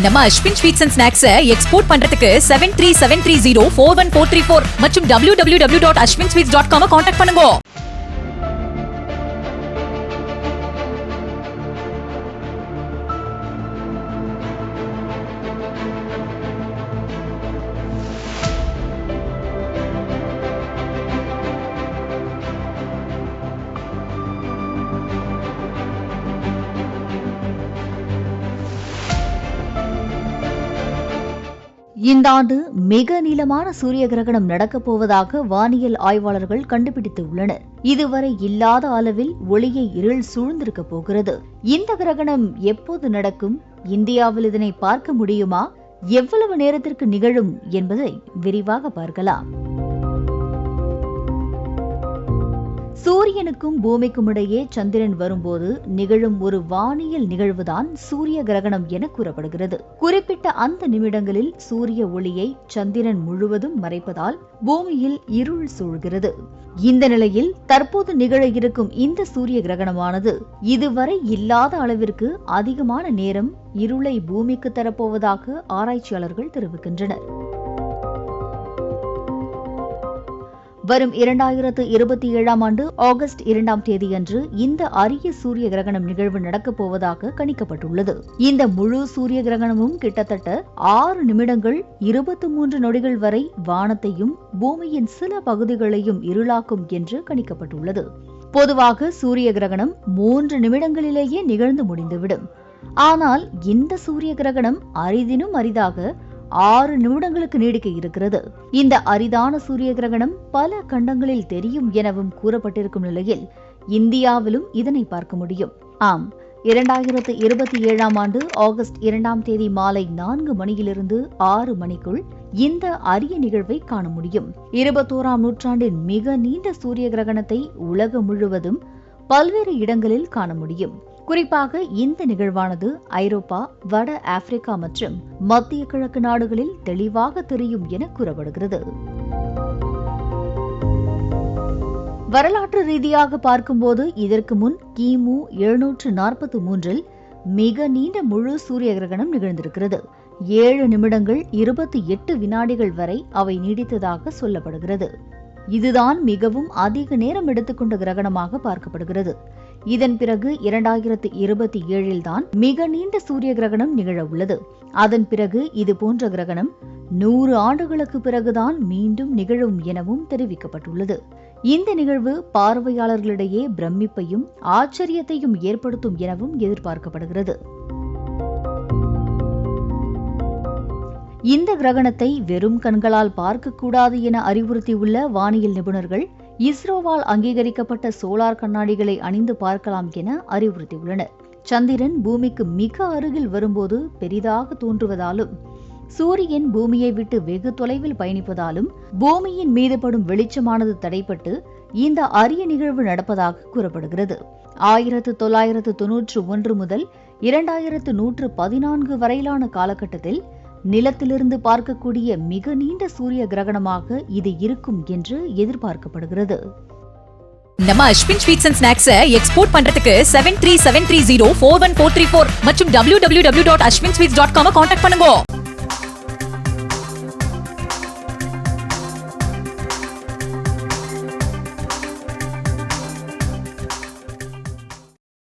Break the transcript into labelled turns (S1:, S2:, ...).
S1: நம்ம Ashwin sweets and snacks export பண்றதுக்கு 7373041434 மற்றும் www.ashwinsweets.com கான்டாக்ட் பண்ணுங்க.
S2: இந்த ஆண்டு மிக நீளமான சூரிய கிரகணம் நடக்கப் போவதாக வானியல் ஆய்வாளர்கள் கண்டுபிடித்து உள்ளனர். இதுவரை இல்லாத அளவில் ஒளியை இருள் சூழ்ந்திருக்க போகிறது. இந்த கிரகணம் எப்போது நடக்கும்? இந்தியாவில் இதனை பார்க்க முடியுமா? எவ்வளவு நேரத்திற்கு நிகழும் என்பதை விரிவாக பார்க்கலாம். சூரியனுக்கும் பூமிக்கும் இடையே சந்திரன் வரும்போது நிகழும் ஒரு வானியல் நிகழ்வுதான் சூரிய கிரகணம் என கூறப்படுகிறது. குறிப்பிட்ட அந்த நிமிடங்களில் சூரிய ஒளியை சந்திரன் முழுவதும் மறைப்பதால் பூமியில் இருள் சூழ்கிறது. இந்த நிலையில் தற்போது நிகழ இருக்கும் இந்த சூரிய கிரகணமானது இதுவரை இல்லாத அளவிற்கு அதிகமான நேரம் இருளை பூமிக்கு தரப்போவதாக ஆராய்ச்சியாளர்கள் தெரிவிக்கின்றனர். வரும் 2027 ஆண்டு ஆகஸ்ட் 2ஆம் தேதியன்று இந்த அரிய சூரிய கிரகணம் நிகழ்வு நடக்கப் போவதாக கணிக்கப்பட்டுள்ளது. இந்த முழு சூரிய கிரகணமும் கிட்டத்தட்ட 6 நிமிடங்கள் 23 நொடிகள் வரை வானத்தையும் பூமியின் சில பகுதிகளையும் இருளாக்கும் என்று கணிக்கப்பட்டுள்ளது. பொதுவாக சூரிய கிரகணம் 3 நிமிடங்களிலேயே நிகழ்ந்து முடிந்துவிடும். ஆனால் இந்த சூரிய கிரகணம் அரிதினும் அரிதாக 6 நிமிடங்களுக்கு நீடிக்க இருக்கிறது. இந்த அரிதான சூரிய கிரகணம் பல கண்டங்களில் தெரியும் எனவும் கூறப்பட்டிருக்கும் நிலையில் இந்தியாவிலும் இதனை பார்க்க முடியும். ஆம், 2027 ஆண்டு ஆகஸ்ட் 2ஆம் தேதி மாலை 4 மணியிலிருந்து 6 மணிக்குள் இந்த அரிய நிகழ்வை காண முடியும். 21ஆம் நூற்றாண்டின் மிக நீண்ட சூரிய கிரகணத்தை உலகம் முழுவதும் பல்வேறு இடங்களில் காண முடியும். குறிப்பாக இந்த நிகழ்வானது ஐரோப்பா, வட ஆப்பிரிக்கா மற்றும் மத்திய கிழக்கு நாடுகளில் தெளிவாக தெரியும் என கூறப்படுகிறது. வரலாற்று ரீதியாக பார்க்கும்போது இதற்கு முன் கிமு 743 மிக நீண்ட முழு சூரிய கிரகணம் நிகழ்ந்திருக்கிறது. 7 நிமிடங்கள் 28 வினாடிகள் வரை அவை நீடித்ததாக சொல்லப்படுகிறது. இதுதான் மிகவும் அதிக நேரம் எடுத்துக்கொண்ட கிரகணமாக பார்க்கப்படுகிறது. இதன் பிறகு 2027 தான் மிக நீண்ட சூரிய கிரகணம் நிகழ உள்ளது. அதன் பிறகு இது போன்ற கிரகணம் 100 ஆண்டுகளுக்கு பிறகுதான் மீண்டும் நிகழும் எனவும் தெரிவிக்கப்பட்டுள்ளது. இந்த நிகழ்வு பார்வையாளர்களிடையே பிரமிப்பையும் ஆச்சரியத்தையும் ஏற்படுத்தும் எனவும் எதிர்பார்க்கப்படுகிறது. இந்த கிரகணத்தை வெறும் கண்களால் பார்க்கக்கூடாது என அறிவுறுத்தியுள்ள வானியல் நிபுணர்கள் இஸ்ரோவால் அங்கீகரிக்கப்பட்ட சோலார் கண்ணாடிகளை அணிந்து பார்க்கலாம் என அறிவுறுத்தியுள்ளனர். சந்திரன் பூமிக்கு மிக அருகில் வரும்போது பெரிதாக தோன்றுவதாலும் சூரியன் பூமியை விட்டு வெகு தொலைவில் பயணிப்பதாலும் பூமியின் மீது படும் வெளிச்சமானது தடைப்பட்டு இந்த அரிய நிகழ்வு நடப்பதாக கூறப்படுகிறது. 1991 முதல் 2114 வரையிலான காலகட்டத்தில் நிலத்திலிருந்து பார்க்கக்கூடிய மிக நீண்ட சூரிய கிரகணமாக இது இருக்கும் என்று எதிர்பார்க்கப்படுகிறது.
S1: நம்ம Ashwin sweets and snacks export பண்றதுக்கு 7373041434 மற்றும் www.ashwinsweets.com கான்டாக்ட் பண்ணுங்க.